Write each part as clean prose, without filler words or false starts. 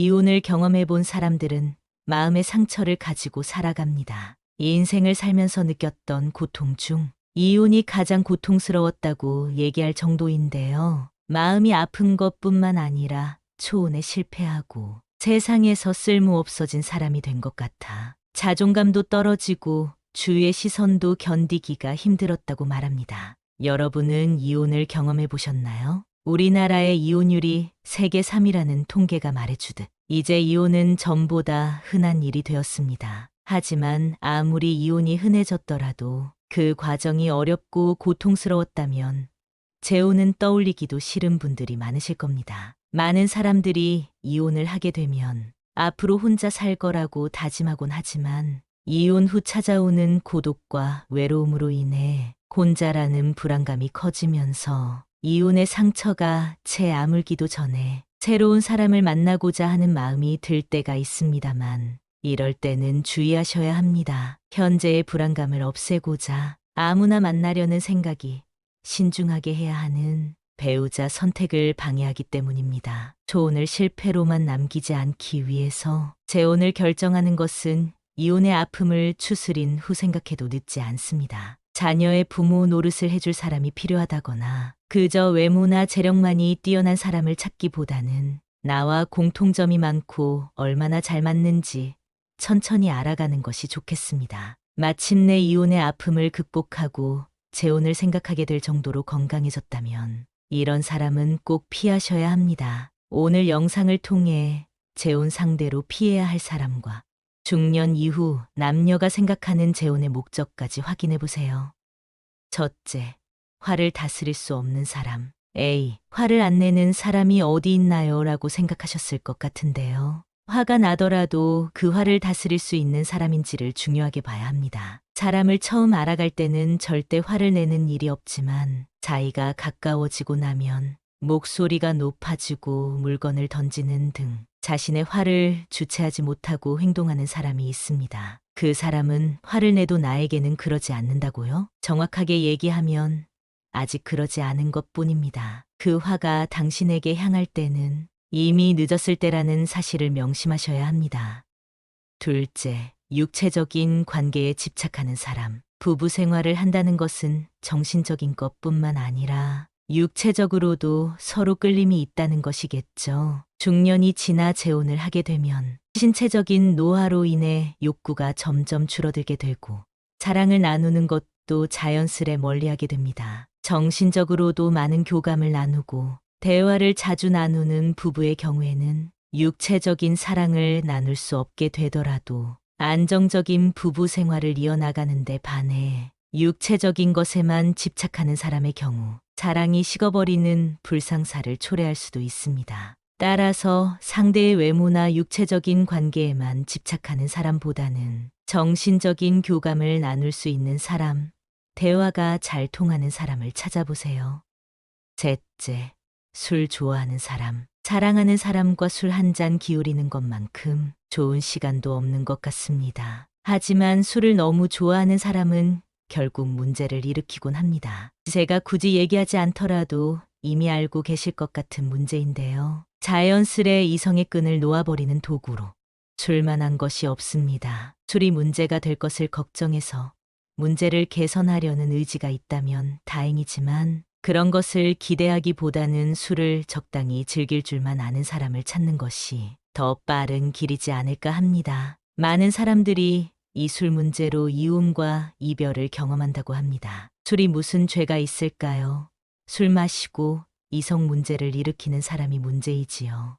이혼을 경험해 본 사람들은 마음의 상처를 가지고 살아갑니다. 이 인생을 살면서 느꼈던 고통 중 이혼이 가장 고통스러웠다고 얘기할 정도인데요. 마음이 아픈 것뿐만 아니라 초혼에 실패하고 세상에서 쓸모없어진 사람이 된 것 같아 자존감도 떨어지고 주위의 시선도 견디기가 힘들었다고 말합니다. 여러분은 이혼을 경험해 보셨나요? 우리나라의 이혼율이 세계 3위라는 통계가 말해주듯 이제 이혼은 전보다 흔한 일이 되었습니다. 하지만 아무리 이혼이 흔해졌더라도 그 과정이 어렵고 고통스러웠다면 재혼은 떠올리기도 싫은 분들이 많으실 겁니다. 많은 사람들이 이혼을 하게 되면 앞으로 혼자 살 거라고 다짐하곤 하지만 이혼 후 찾아오는 고독과 외로움으로 인해 혼자라는 불안감이 커지면서 이혼의 상처가 채 아물기도 전에 새로운 사람을 만나고자 하는 마음이 들 때가 있습니다만 이럴 때는 주의하셔야 합니다. 현재의 불안감을 없애고자 아무나 만나려는 생각이 신중하게 해야 하는 배우자 선택을 방해하기 때문입니다. 초혼을 실패로만 남기지 않기 위해서 재혼을 결정하는 것은 이혼의 아픔을 추스린 후 생각해도 늦지 않습니다. 자녀의 부모 노릇을 해줄 사람이 필요하다거나 그저 외모나 재력만이 뛰어난 사람을 찾기보다는 나와 공통점이 많고 얼마나 잘 맞는지 천천히 알아가는 것이 좋겠습니다. 마침내 이혼의 아픔을 극복하고 재혼을 생각하게 될 정도로 건강해졌다면 이런 사람은 꼭 피하셔야 합니다. 오늘 영상을 통해 재혼 상대로 피해야 할 사람과 중년 이후 남녀가 생각하는 재혼의 목적까지 확인해 보세요. 첫째, 화를 다스릴 수 없는 사람. A. 화를 안 내는 사람이 어디 있나요? 라고 생각하셨을 것 같은데요. 화가 나더라도 그 화를 다스릴 수 있는 사람인지를 중요하게 봐야 합니다. 사람을 처음 알아갈 때는 절대 화를 내는 일이 없지만 사이가 가까워지고 나면 목소리가 높아지고 물건을 던지는 등 자신의 화를 주체하지 못하고 행동하는 사람이 있습니다. 그 사람은 화를 내도 나에게는 그러지 않는다고요? 정확하게 얘기하면 아직 그러지 않은 것뿐입니다. 그 화가 당신에게 향할 때는 이미 늦었을 때라는 사실을 명심하셔야 합니다. 둘째, 육체적인 관계에 집착하는 사람. 부부 생활을 한다는 것은 정신적인 것뿐만 아니라 육체적으로도 서로 끌림이 있다는 것이겠죠. 중년이 지나 재혼을 하게 되면 신체적인 노화로 인해 욕구가 점점 줄어들게 되고 사랑을 나누는 것도 자연스레 멀리하게 됩니다. 정신적으로도 많은 교감을 나누고 대화를 자주 나누는 부부의 경우에는 육체적인 사랑을 나눌 수 없게 되더라도 안정적인 부부 생활을 이어나가는 데 반해 육체적인 것에만 집착하는 사람의 경우 사랑이 식어버리는 불상사를 초래할 수도 있습니다. 따라서 상대의 외모나 육체적인 관계에만 집착하는 사람보다는 정신적인 교감을 나눌 수 있는 사람, 대화가 잘 통하는 사람을 찾아보세요. 셋째, 술 좋아하는 사람. 사랑하는 사람과 술 한 잔 기울이는 것만큼 좋은 시간도 없는 것 같습니다. 하지만 술을 너무 좋아하는 사람은 결국 문제를 일으키곤 합니다. 제가 굳이 얘기하지 않더라도 이미 알고 계실 것 같은 문제인데요. 자연스레 이성의 끈을 놓아버리는 도구로 술만한 것이 없습니다. 술이 문제가 될 것을 걱정해서 문제를 개선하려는 의지가 있다면 다행이지만 그런 것을 기대하기보다는 술을 적당히 즐길 줄만 아는 사람을 찾는 것이 더 빠른 길이지 않을까 합니다. 많은 사람들이 이 술 문제로 이혼과 이별을 경험한다고 합니다. 술이 무슨 죄가 있을까요? 술 마시고 이성 문제를 일으키는 사람이 문제이지요.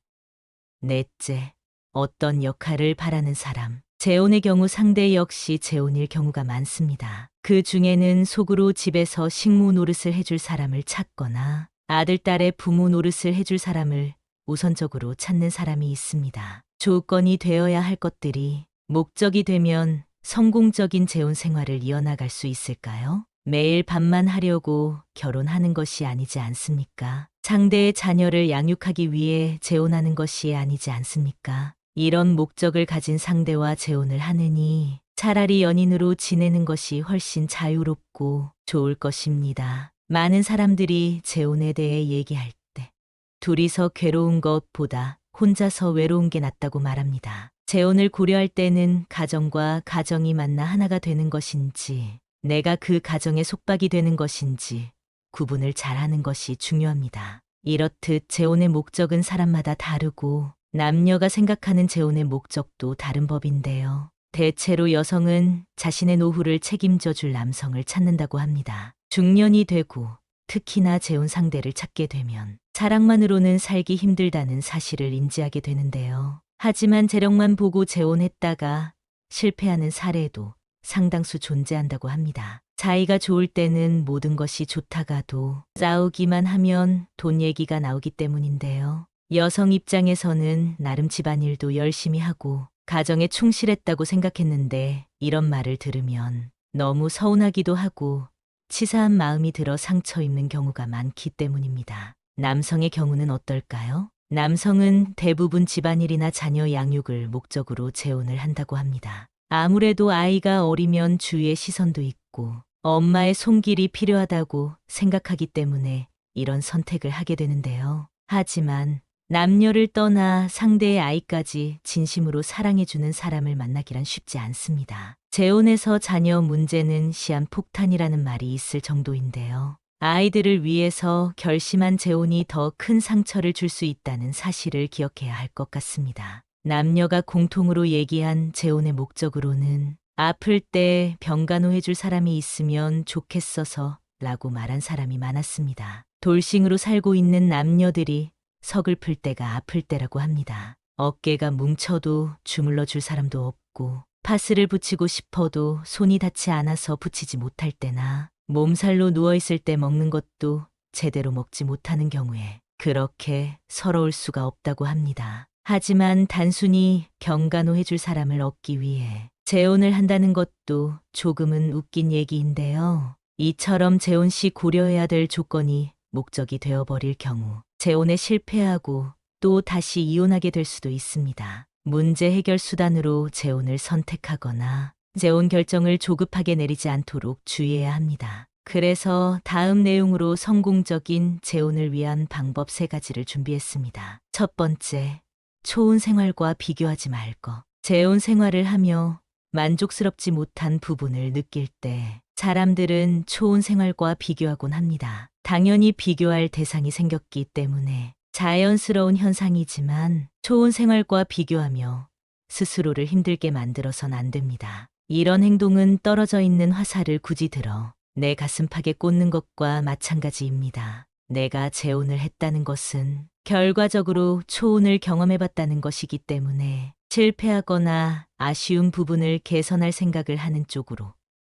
넷째, 어떤 역할을 바라는 사람. 재혼의 경우 상대 역시 재혼일 경우가 많습니다. 그 중에는 속으로 집에서 식모 노릇을 해줄 사람을 찾거나 아들, 딸의 부모 노릇을 해줄 사람을 우선적으로 찾는 사람이 있습니다. 조건이 되어야 할 것들이 목적이 되면 성공적인 재혼 생활을 이어나갈 수 있을까요? 매일 밥만 하려고 결혼하는 것이 아니지 않습니까? 상대의 자녀를 양육하기 위해 재혼하는 것이 아니지 않습니까? 이런 목적을 가진 상대와 재혼을 하느니 차라리 연인으로 지내는 것이 훨씬 자유롭고 좋을 것입니다. 많은 사람들이 재혼에 대해 얘기할 때 둘이서 괴로운 것보다 혼자서 외로운 게 낫다고 말합니다. 재혼을 고려할 때는 가정과 가정이 만나 하나가 되는 것인지, 내가 그 가정의 속박이 되는 것인지 구분을 잘하는 것이 중요합니다. 이렇듯 재혼의 목적은 사람마다 다르고 남녀가 생각하는 재혼의 목적도 다른 법인데요. 대체로 여성은 자신의 노후를 책임져 줄 남성을 찾는다고 합니다. 중년이 되고 특히나 재혼 상대를 찾게 되면 사랑만으로는 살기 힘들다는 사실을 인지하게 되는데요. 하지만 재력만 보고 재혼했다가 실패하는 사례도 상당수 존재한다고 합니다. 사이가 좋을 때는 모든 것이 좋다가도 싸우기만 하면 돈 얘기가 나오기 때문인데요. 여성 입장에서는 나름 집안일도 열심히 하고 가정에 충실했다고 생각했는데 이런 말을 들으면 너무 서운하기도 하고 치사한 마음이 들어 상처 입는 경우가 많기 때문입니다. 남성의 경우는 어떨까요? 남성은 대부분 집안일이나 자녀 양육을 목적으로 재혼을 한다고 합니다. 아무래도 아이가 어리면 주위의 시선도 있고 엄마의 손길이 필요하다고 생각하기 때문에 이런 선택을 하게 되는데요. 하지만 남녀를 떠나 상대의 아이까지 진심으로 사랑해주는 사람을 만나기란 쉽지 않습니다. 재혼에서 자녀 문제는 시한폭탄이라는 말이 있을 정도인데요. 아이들을 위해서 결심한 재혼이 더 큰 상처를 줄 수 있다는 사실을 기억해야 할 것 같습니다. 남녀가 공통으로 얘기한 재혼의 목적으로는 아플 때 병간호해줄 사람이 있으면 좋겠어서 라고 말한 사람이 많았습니다. 돌싱으로 살고 있는 남녀들이 서글플 때가 아플 때라고 합니다. 어깨가 뭉쳐도 주물러 줄 사람도 없고 파스를 붙이고 싶어도 손이 닿지 않아서 붙이지 못할 때나 몸살로 누워있을 때 먹는 것도 제대로 먹지 못하는 경우에 그렇게 서러울 수가 없다고 합니다. 하지만 단순히 병간호해줄 사람을 얻기 위해 재혼을 한다는 것도 조금은 웃긴 얘기인데요. 이처럼 재혼 시 고려해야 될 조건이 목적이 되어버릴 경우 재혼에 실패하고 또 다시 이혼하게 될 수도 있습니다. 문제 해결 수단으로 재혼을 선택하거나 재혼 결정을 조급하게 내리지 않도록 주의해야 합니다. 그래서 다음 내용으로 성공적인 재혼을 위한 방법 3가지를 준비했습니다. 첫 번째, 초혼 생활과 비교하지 말 것. 재혼 생활을 하며 만족스럽지 못한 부분을 느낄 때 사람들은 초혼 생활과 비교하곤 합니다. 당연히 비교할 대상이 생겼기 때문에 자연스러운 현상이지만 초혼 생활과 비교하며 스스로를 힘들게 만들어선 안 됩니다. 이런 행동은 떨어져 있는 화살을 굳이 들어 내 가슴팍에 꽂는 것과 마찬가지입니다. 내가 재혼을 했다는 것은 결과적으로 초혼을 경험해봤다는 것이기 때문에 실패하거나 아쉬운 부분을 개선할 생각을 하는 쪽으로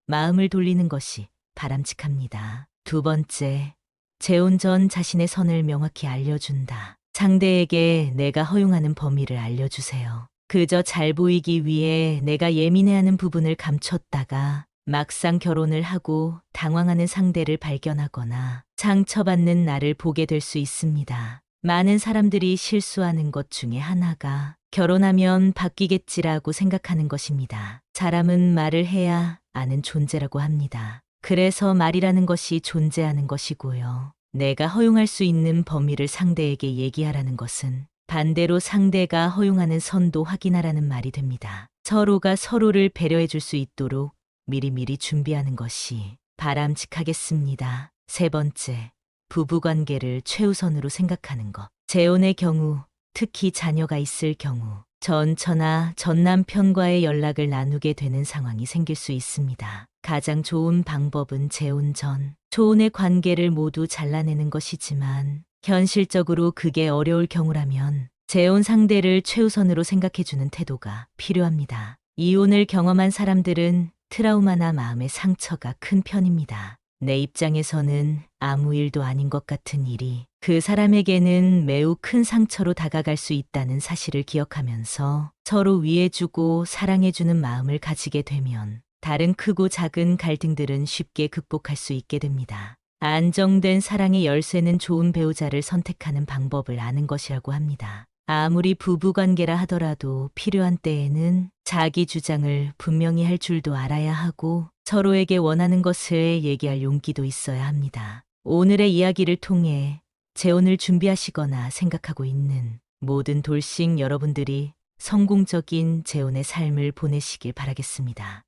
마음을 돌리는 것이 바람직합니다. 두 번째, 재혼 전 자신의 선을 명확히 알려준다. 상대에게 내가 허용하는 범위를 알려주세요. 그저 잘 보이기 위해 내가 예민해하는 부분을 감췄다가 막상 결혼을 하고 당황하는 상대를 발견하거나 상처받는 나를 보게 될 수 있습니다. 많은 사람들이 실수하는 것 중에 하나가 결혼하면 바뀌겠지라고 생각하는 것입니다. 사람은 말을 해야 아는 존재라고 합니다. 그래서 말이라는 것이 존재하는 것이고요. 내가 허용할 수 있는 범위를 상대에게 얘기하라는 것은 반대로 상대가 허용하는 선도 확인하라는 말이 됩니다. 서로가 서로를 배려해 줄 수 있도록 미리미리 준비하는 것이 바람직하겠습니다. 세 번째, 부부관계를 최우선으로 생각하는 것. 재혼의 경우, 특히 자녀가 있을 경우 전 처나 전 남편과의 연락을 나누게 되는 상황이 생길 수 있습니다. 가장 좋은 방법은 재혼 전, 초혼의 관계를 모두 잘라내는 것이지만 현실적으로 그게 어려울 경우라면 재혼 상대를 최우선으로 생각해주는 태도가 필요합니다. 이혼을 경험한 사람들은 트라우마나 마음의 상처가 큰 편입니다. 내 입장에서는 아무 일도 아닌 것 같은 일이 그 사람에게는 매우 큰 상처로 다가갈 수 있다는 사실을 기억하면서 서로 위해주고 사랑해주는 마음을 가지게 되면 다른 크고 작은 갈등들은 쉽게 극복할 수 있게 됩니다. 안정된 사랑의 열쇠는 좋은 배우자를 선택하는 방법을 아는 것이라고 합니다. 아무리 부부관계라 하더라도 필요한 때에는 자기 주장을 분명히 할 줄도 알아야 하고 서로에게 원하는 것을 얘기할 용기도 있어야 합니다. 오늘의 이야기를 통해 재혼을 준비하시거나 생각하고 있는 모든 돌싱 여러분들이 성공적인 재혼의 삶을 보내시길 바라겠습니다.